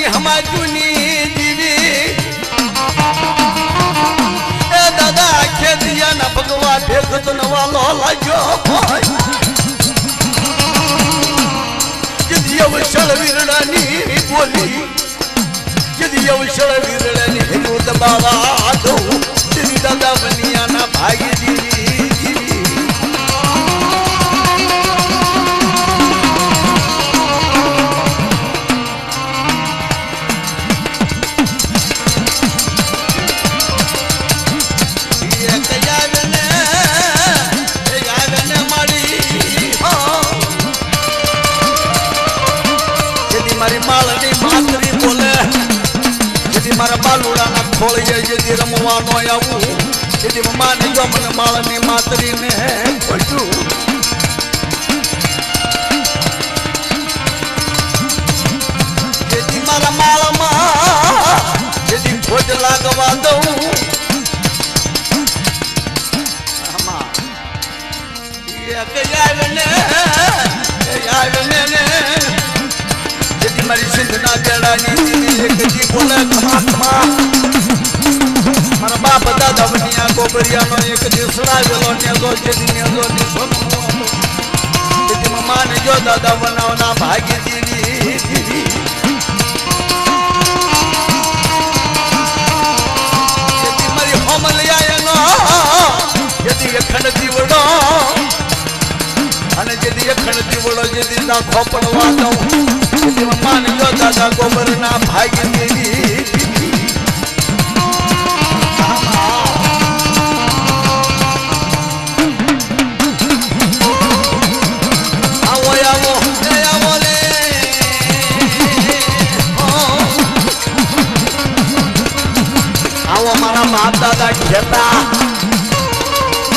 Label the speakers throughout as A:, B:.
A: હમાજુની દીવી એ દાદા આખે દિયાના ભગવા ભેગત નવાલો લાગ્યો હોય જદી અવસળ વીરડાની બોલી જદી અવસળ વીરડાની હેનું દબાવા દઉં તેની દાદા બનિયાના ભાગી દીવી મારા બાલુડાના ખોળીએ જેથી રમવાનો આવું જેથી માને જો મને માળની માતરીને ખોજું જેથી મારા માળમાં જેથી ખોજ લાગવા દઉં જેથી મારી સિંધના બેડાની બોલે મારા બાપ દાદા બન્યા ગોબરિયાનો એક દિવસ લાવેલો નેગો જેથી નેગો જેથી માને જો દાદા બનાવના ભાગી દીવી જેથી મારી હોમલિયાનો જેથી અખંડ દીવડો અને જેથી અખંડ દીવડો જેથી ના ખોપડવા દઉં જેથી માને જો દાદા ગોબરના ભાગી દેવી આવો આવો આવો લે આવો મારા બાપ દાદા ખેતા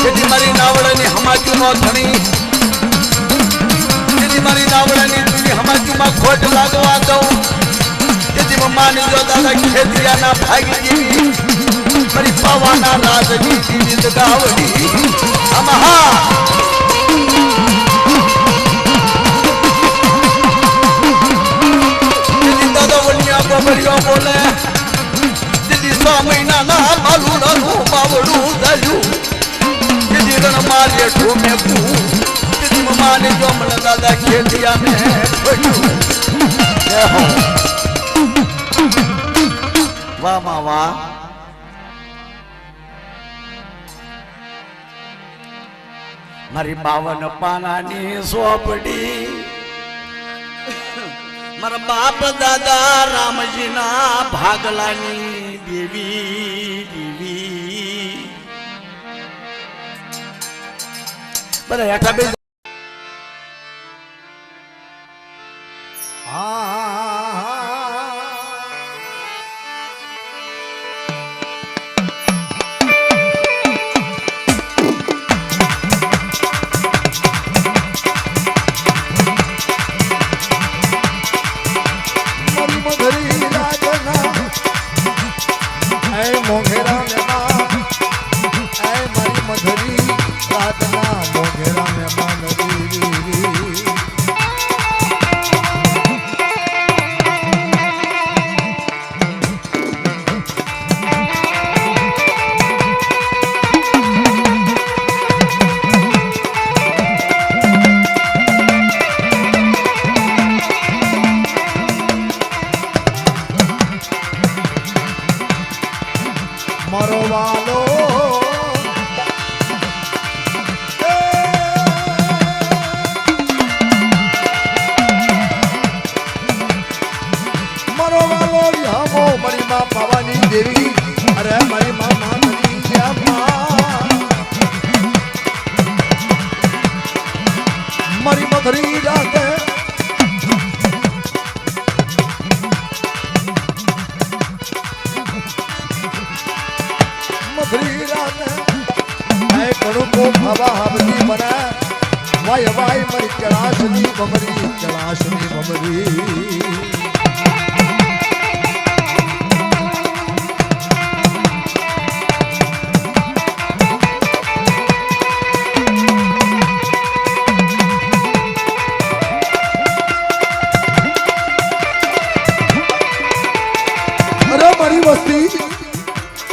A: જેથી મારી નાવડાની હમાજુ નો ધણી જેથી મારી નાવડાની હમાજુમાં ખોટ લાગવા દઉં જેથી માની જો દાદા ખેતિયાના ભાગી જેવી મારી પાવાના રાજની જીવિત ગાવડી આમાં જેથી દાદા વન્યા ગોબરિયો બોલે જેથી 6 મહિનાના માલુડાનું બાવડું દાયું જેથી રણ મારીએ ઠોમે માને જો મને દાદા ખેતિયાને ખોજું વાહ માં વાહ મારી 52 પાનાની સોપડી મારા બાપ દાદા રામજીના ભાગલાની દેવી દેવી બધા હેઠા બે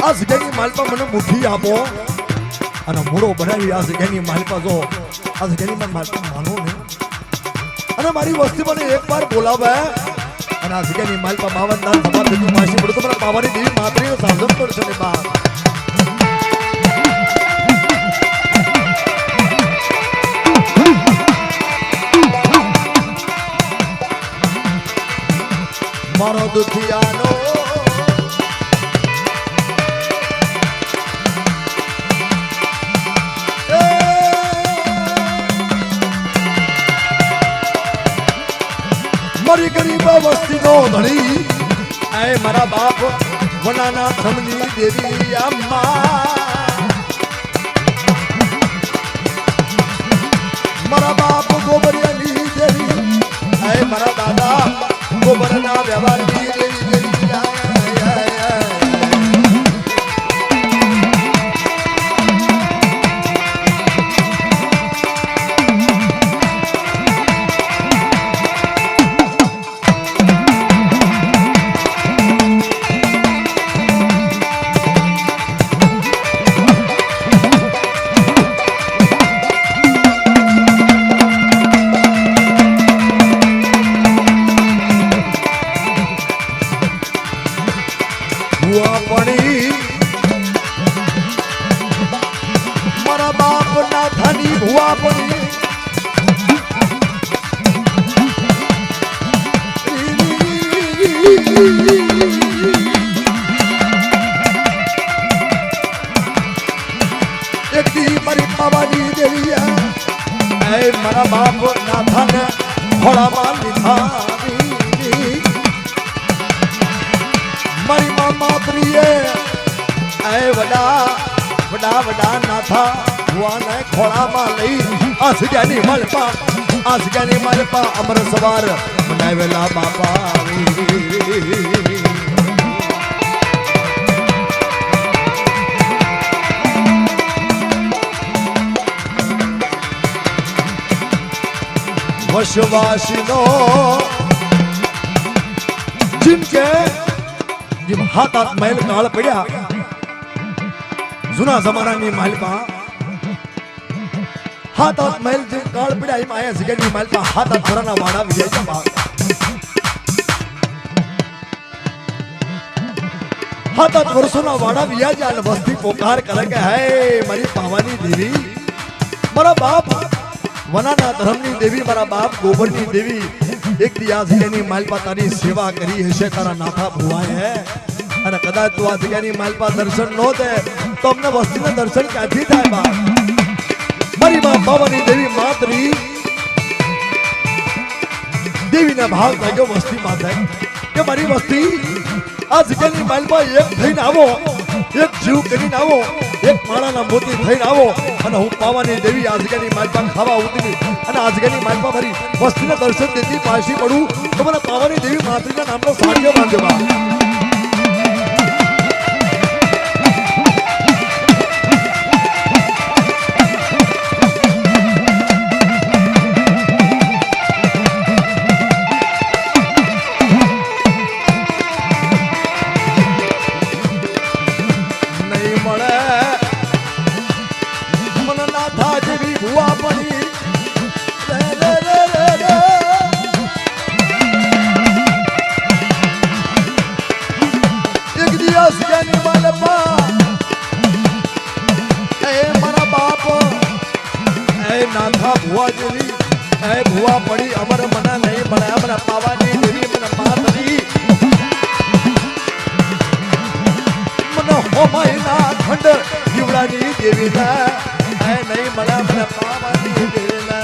B: આ જગ્યાની માલપા મને મુઠ્ઠી આપો અને મૂળો બનાવી આ જગ્યાની માલપા જો આ જગ્યાની માલપા માનો ને અને મારી વસ્તી મને એકવાર બોલાવે અને આ જગ્યાની માલપા માવનદાન સભા ભેગી માસી પડે તો મને પાવાની દેવી માતરીનો સાધન પડશે ને બા મારો દુખિયાનો મારી ગરીબ વસ્તીનો ધણી એ મારા બાપ વનાના ધમની દેવી અમ્મા મારા બાપ ગોબરિયાની દેવી એ મારા દાદા ગોબરના વ્યવહારની દેવી મારા બાપ નાથાની ભુવા પડી એક દી મારી પાવાની દેવી મારા બાપ નાથાને ખોળામાં લીધા મારી મામા પ્રિય વડા વડા નાથા ભુવાને ખોળામાં લઈ આ જગ્યાની માલપા અમર સવાર બનાવેલા બાપા વશવાસીનો जिनके जिम हाथ महल काल पड़ा जुना जमाना में मालपा हाथ महल जिम काल पड़ा इम आया जगह मालपा हाथ पुराना वाड़ा विजय का हाथ वर्षों वाड़ा विजय जान वस्ती पोकार करके है मारी पावानी देवी मारा बाप वनाना धर्मनी देवी मारा बाप गोबरनी देवी एक दिया जगह मालपा तारी सेवा करी है तारा नाथा भुवाए है અને કદાચ તું આ જગ્યાની માલપા દર્શન નો દે તો અમને વસ્તીના દર્શન ક્યાંથી થાય બા મારી માં પાવાની દેવી માતરી દેવીના ભાવ લાગ્યો વસ્તી માથે કે મારી વસ્તી આ જગ્યાની માલપા એક થઈને આવો એક જીવ કરીને આવો એક માળાના મોતી થઈને આવો અને હું પાવાની દેવી આ જગ્યાની માલપા ખાવા ઉતરી અને આ જગ્યાની માલપા મારી વસ્તીના દર્શન દેતી પાછી પડું તો મને પાવાની દેવી માતરીના નામનો સાધ્ય માંગે બા नाथा भुआ देवी ए भुआ पड़ी अमर मना नहीं बनाया मना पावानी देवी मन मातरी मन हो महीना खंड जीवड़ानी देवी ना ए नहीं मना मन पावानी देवी ना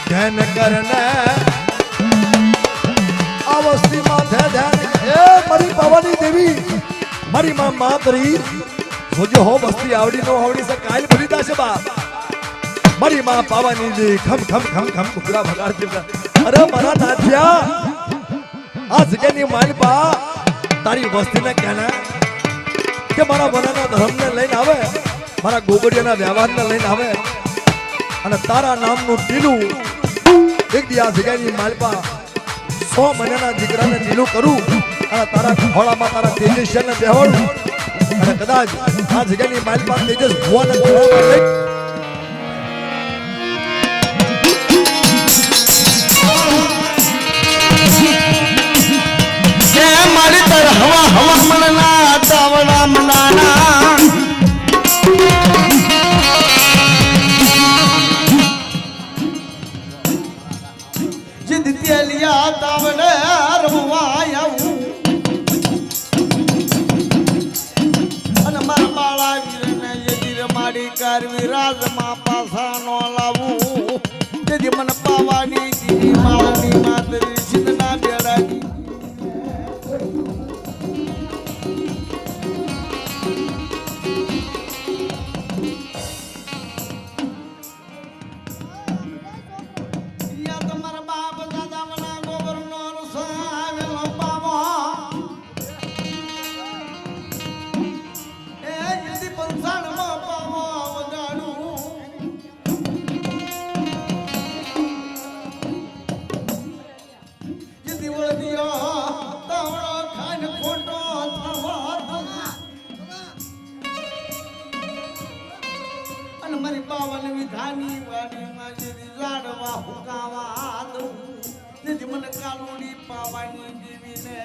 B: ध्यान करना अवस्थी माथे ध्यान ए मरी पावानी देवी मरी मां मातरी सोजो हो बस्ती आवड़ी नो आवड़ी से कायल भरीदा छे बा મારી માં પાવાની જી ખમ ખમ ખમ ખમ ઘૂઘરા ભગાડતી અરે મારા નાથિયા આ જગ્યાની માલપા તારી વસ્તીને કહેના કે મારા વનાના ધર્મને લઈને આવે મારા ગોગડિયાના વ્યવહારને લઈને આવે અને તારા નામનું ટીલું એક દી આ જગ્યાની માલપા 100 મહિનાના દીકરાને ટીલું કરું અને તારા ખોળામાં તારા તેજસ્યને બેહોડું અને કદાચ આ જગ્યાની માલપા તેજસ ભુવાને ખોળામાં લઈ
A: મારી તર હવા હવા મનના તાવડા મનાના જીદ તેલિયા તાવડે રમવાયા અને મારા બાળા વીરને યદિર માડી કરવી રાજમાં પાસા નો લાવું જેથી મન પાવાની દીવી માળની માતરી સિંધના બેડાની મારી પાવન વિધાની વાડીમાં જેથી ઝાડવા હુકાવા દઉં જેથી મને કાલુડી પાવાની દેવીને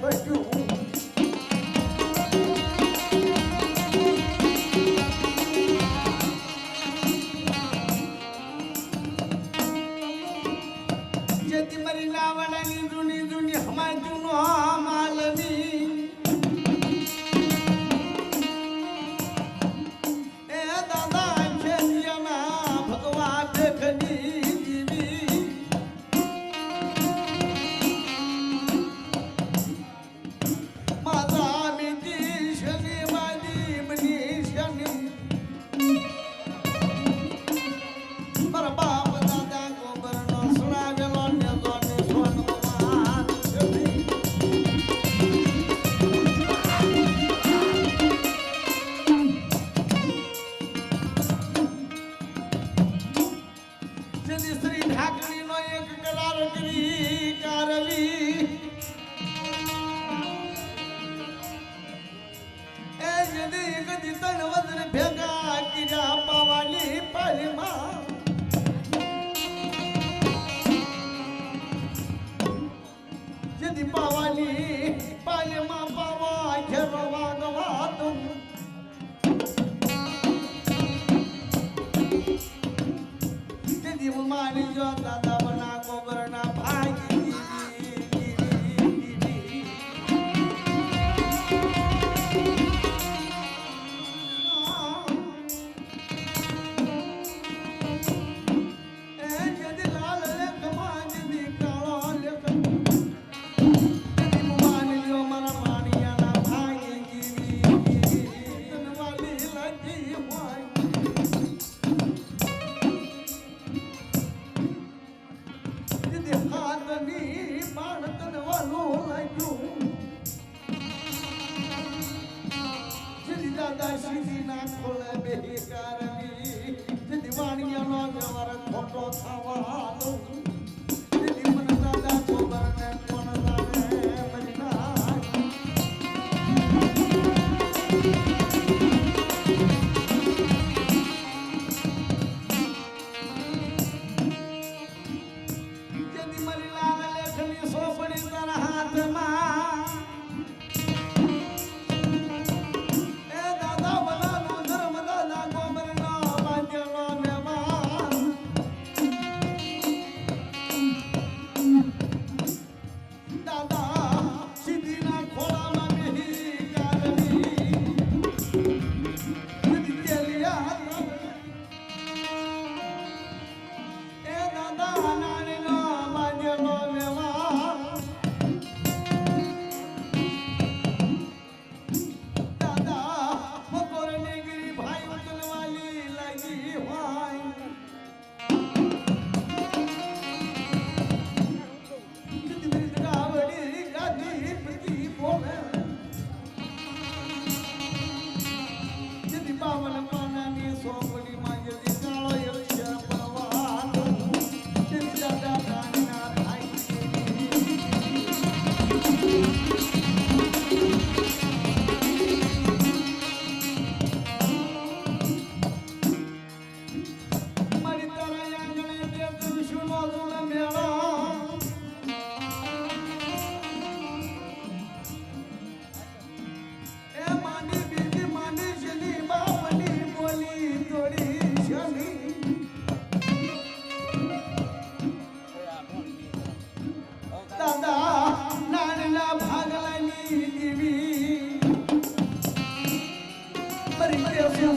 A: ખોટ્યું જેથી મારી લાવડાની જૂની જૂની હમાય જૂનો માલની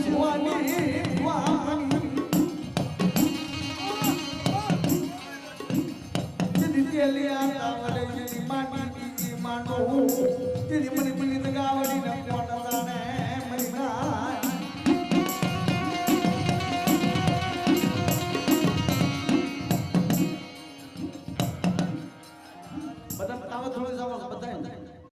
A: વિશ્વાની વાણી તેલી આ તાવડે માટી માનો તેરી